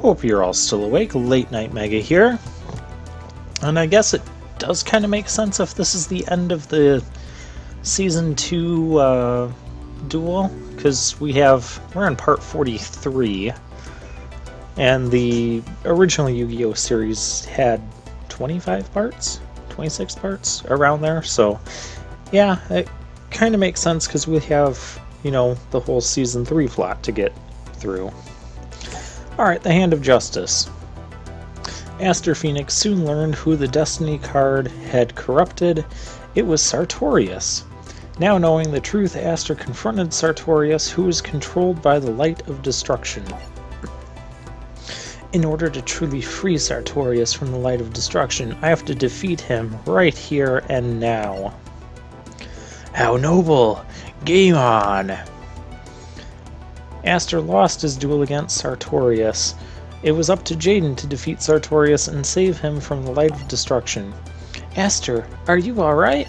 Hope you're all still awake. Late Night Mega here. And I guess it does kind of make sense if this is the end of the Season 2 duel, because we're in part 43, and the original Yu-Gi-Oh series had 25 parts? 26 parts? Around there, so yeah, it kind of makes sense because we have, you know, the whole Season 3 plot to get through. Alright, the Hand of Justice. Aster Phoenix soon learned who the Destiny card had corrupted. It was Sartorius. Now knowing the truth, Aster confronted Sartorius, who was controlled by the Light of Destruction. In order to truly free Sartorius from the Light of Destruction, I have to defeat him right here and now. How noble! Game on! Aster lost his duel against Sartorius. It was up to Jaden to defeat Sartorius and save him from the Light of Destruction. Aster, are you alright?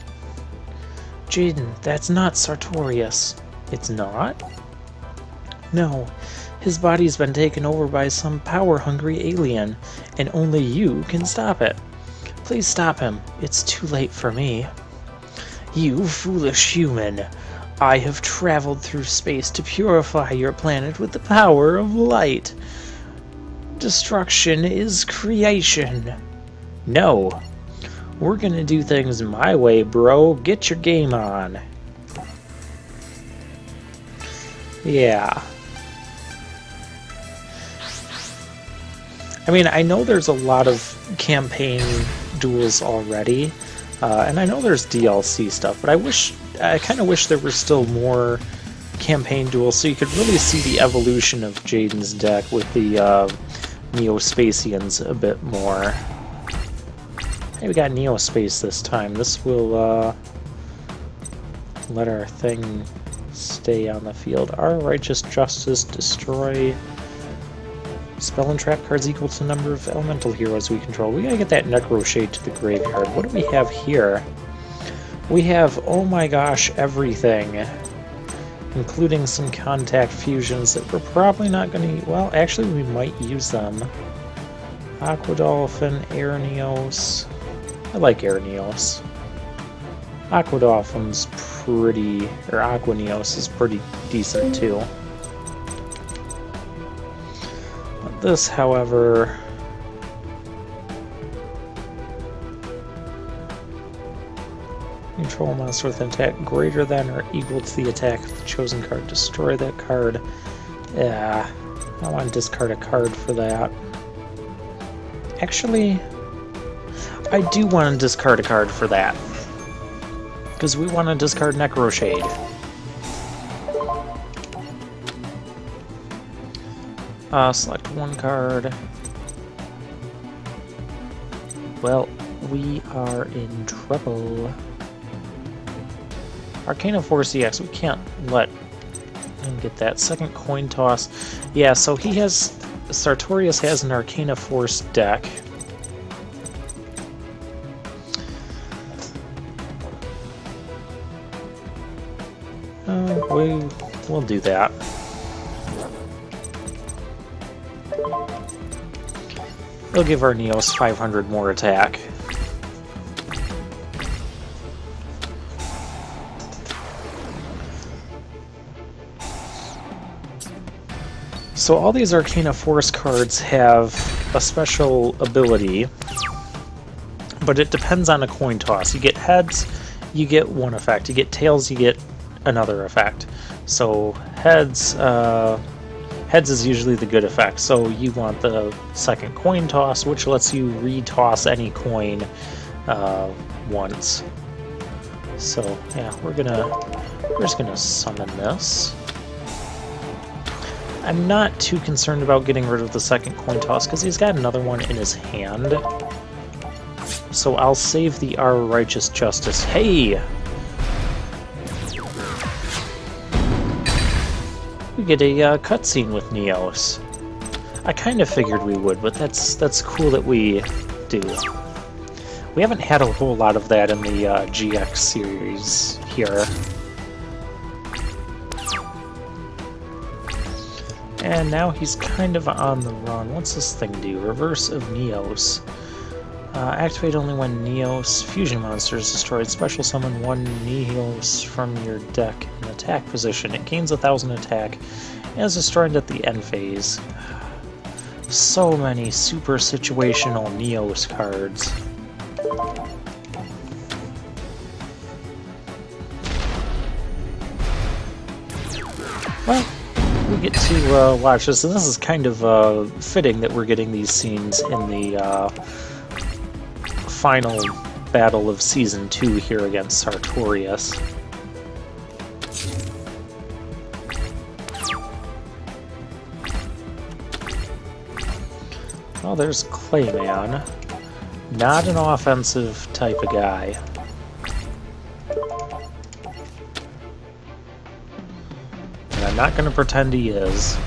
Jaden, that's not Sartorius. It's not? No. His body's been taken over by some power-hungry alien, and only you can stop it. Please stop him. It's too late for me. You foolish human. I have traveled through space to purify your planet with the power of light. Destruction is creation. No. We're gonna do things my way, bro. Get your game on. Yeah. I mean, I know there's a lot of campaign duels already, and I know there's DLC stuff, but I kind of wish there were still more campaign duels so you could really see the evolution of Jaden's deck with the Neo-Spacians a bit more. Hey, we got Neo-Space this time. This will let our thing stay on the field. Our Righteous Justice, destroy spell and trap cards equal to the number of elemental heroes we control. We gotta get that Necro Shade to the graveyard. What do we have here? We have, oh my gosh, everything. Including some contact fusions that we're probably not gonna... Well, actually, we might use them. Aqua Dolphin, Airneos. I like Airneos. Aqua Dolphin's pretty... or Aqua Neos is pretty decent, too. This, however... Control a monster with an attack greater than or equal to the attack of the chosen card. Destroy that card. Yeah, I want to discard a card for that. Actually, I do want to discard a card for that. Because we want to discard Necro Shade. Select one card. Well, we are in trouble. Arcana Force EX, we can't let him get that. Second coin toss. Yeah, so he has... Sartorius has an Arcana Force deck. We'll do that. We'll give our Neos 500 more attack. So all these Arcana Force cards have a special ability, but it depends on a coin toss. You get heads, you get one effect. You get tails, you get another effect. So heads is usually the good effect. So you want the second coin toss, which lets you re-toss any coin once. So yeah, we're just gonna summon this. I'm not too concerned about getting rid of the second coin toss because he's got another one in his hand. So I'll save the Our Righteous Justice. Hey! We get a cutscene with Neos. I kind of figured we would, but that's cool that we do. We haven't had a whole lot of that in the GX series here. And now he's kind of on the run. What's this thing do? Reverse of Neos. Activate only when Neos fusion monster is destroyed. Special summon one Neos from your deck in attack position. It gains 1,000 attack and is destroyed at the end phase. So many super situational Neos cards. Well, we get to watch this, and this is kind of fitting that we're getting these scenes in the final battle of Season 2 here against Sartorius. Well, there's Clayman. Not an offensive type of guy. And I'm not going to pretend he is.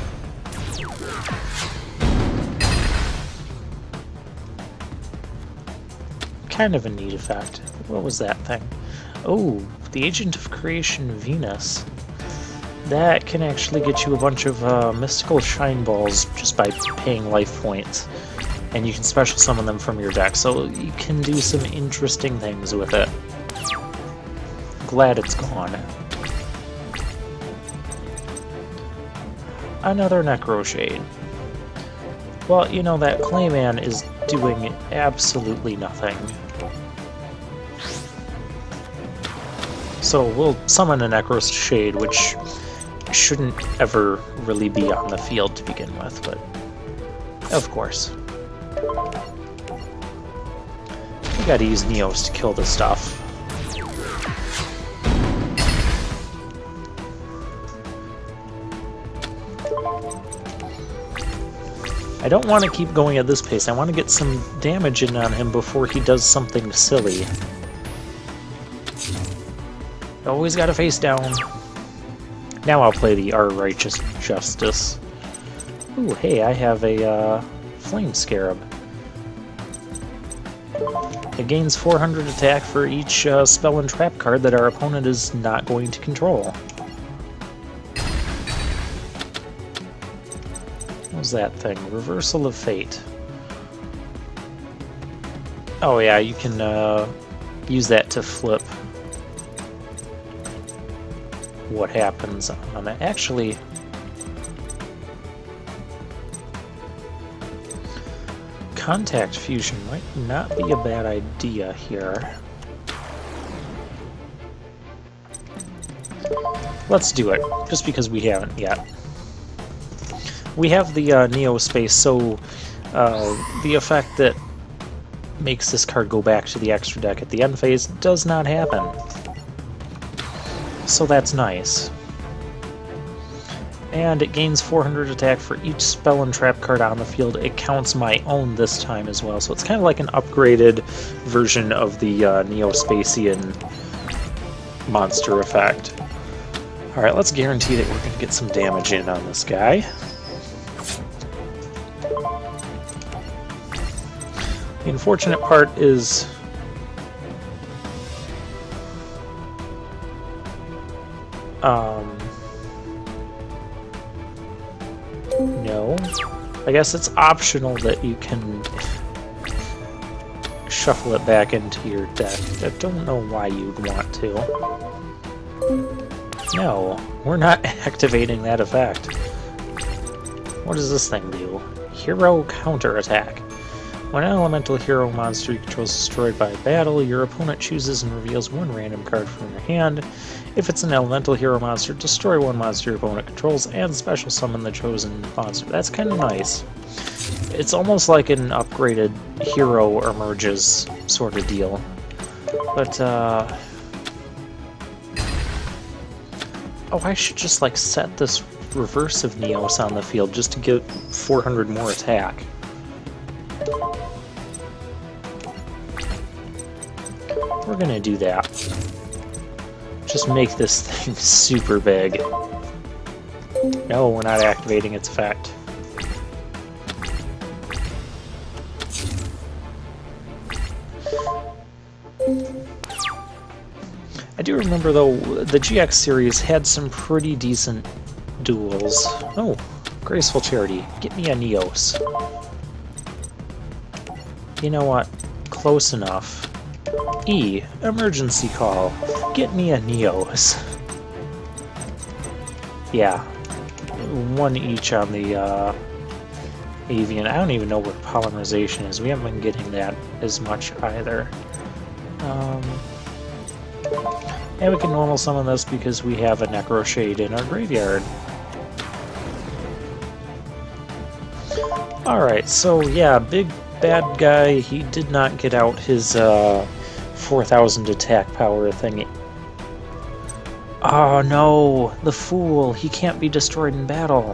Kind of a neat effect. What was that thing? Oh, the Agent of Creation Venus. That can actually get you a bunch of mystical shine balls just by paying life points. And you can special summon them from your deck, so you can do some interesting things with it. Glad it's gone. Another Necro Shade. Well, you know, that Clayman is doing absolutely nothing. So we'll summon a Necro Shade, which shouldn't ever really be on the field to begin with, but of course. We gotta use Neos to kill this stuff. I don't want to keep going at this pace. I want to get some damage in on him before he does something silly. Always gotta face down. Now I'll play the Our Righteous Justice. Ooh, hey, I have a Flame Scarab. It gains 400 attack for each spell and trap card that our opponent is not going to control. What was that thing? Reversal of Fate. Oh yeah, you can use that to flip what happens on it. Actually, Contact Fusion might not be a bad idea here. Let's do it, just because we haven't yet. We have the Neo Space, so the effect that makes this card go back to the extra deck at the end phase does not happen. So that's nice. And it gains 400 attack for each spell and trap card on the field. It counts my own this time as well, so it's kind of like an upgraded version of the Neo-Spacian monster effect. Alright, let's guarantee that we're going to get some damage in on this guy. The unfortunate part is no. I guess it's optional that you can shuffle it back into your deck. I don't know why you'd want to. No, we're not activating that effect. What does this thing do? Hero Counterattack. When an elemental hero monster you control is destroyed by battle, your opponent chooses and reveals one random card from your hand. If it's an elemental hero monster, destroy one monster your opponent controls and special summon the chosen monster. That's kind of nice. It's almost like an upgraded hero emerges sort of deal. But, oh, I should just, like, set this reverse of Neos on the field just to get 400 more attack. We're gonna do that. Just make this thing super big. No, we're not activating its effect. I do remember, though, the GX series had some pretty decent duels. Oh, Graceful Charity, get me a Neos. You know what? Close enough. E, Emergency Call, get me a Neos. Yeah. One each on the avian. I don't even know what polymerization is. We haven't been getting that as much either. And we can normal summon this because we have a Necro Shade in our graveyard. Alright, so yeah, big bad guy, he did not get out his 4,000 attack power thing. Oh no, the fool, he can't be destroyed in battle.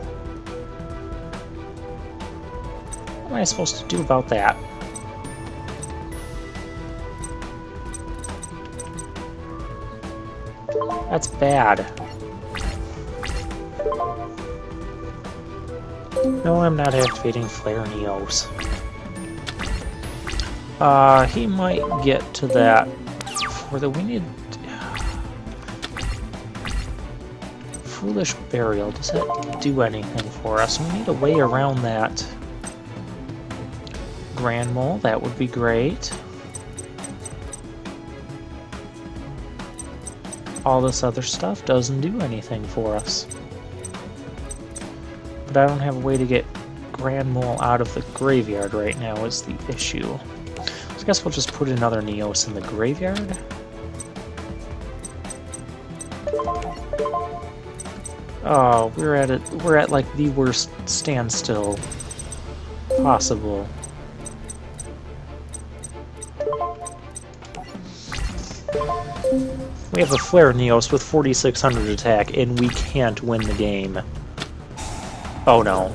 What am I supposed to do about that? That's bad. No, I'm not activating Flare Neos. He might get to that for the... We need... Foolish Burial. Does that do anything for us? We need a way around that. Grand Mole, that would be great. All this other stuff doesn't do anything for us. But I don't have a way to get Grand Mole out of the graveyard right now is the issue. So I guess we'll just put another Neos in the graveyard. Oh, we're at like the worst standstill possible. We have a Flare Neos with 4,600 attack, and we can't win the game. Oh no.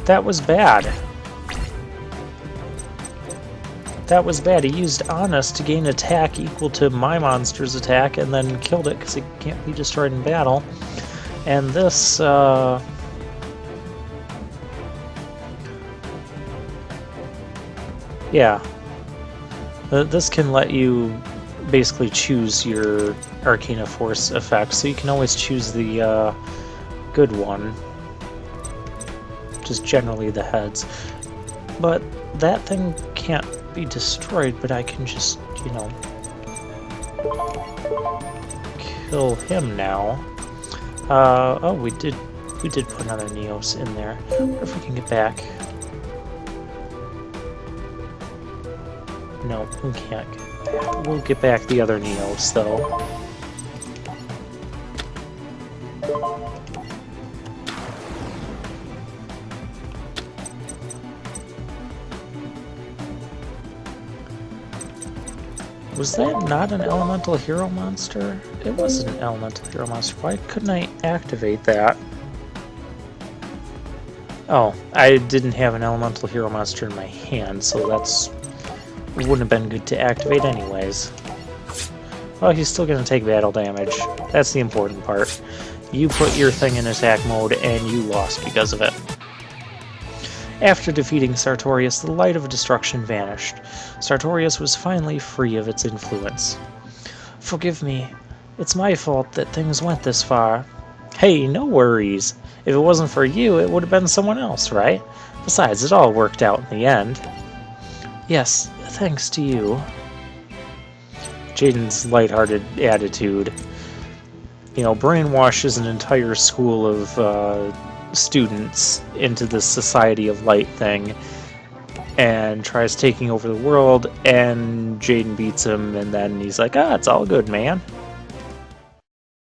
That was bad. That was bad. He used Honest to gain attack equal to my monster's attack, and then killed it because it can't be destroyed in battle. And this, yeah. This can let you basically choose your Arcana Force effect, so you can always choose the good one, which is generally the heads. But that thing can't be destroyed, but I can just, you know, kill him now. Oh, we did put another Neos in there. I wonder if we can get back. No, we can't get back. We'll get back the other Neos, though. Was that not an elemental hero monster? It was an elemental hero monster. Why couldn't I activate that? Oh, I didn't have an elemental hero monster in my hand, so that's... wouldn't have been good to activate anyways. Well, he's still going to take battle damage. That's the important part. You put your thing in attack mode, and you lost because of it. After defeating Sartorius, the light of destruction vanished. Sartorius was finally free of its influence. Forgive me. It's my fault that things went this far. Hey, no worries. If it wasn't for you, it would have been someone else, right? Besides, it all worked out in the end. Yes, thanks to you. Jaden's lighthearted attitude, you know, brainwashes an entire school of students into this Society of Light thing and tries taking over the world, and Jaden beats him, and then he's like, ah, it's all good, man.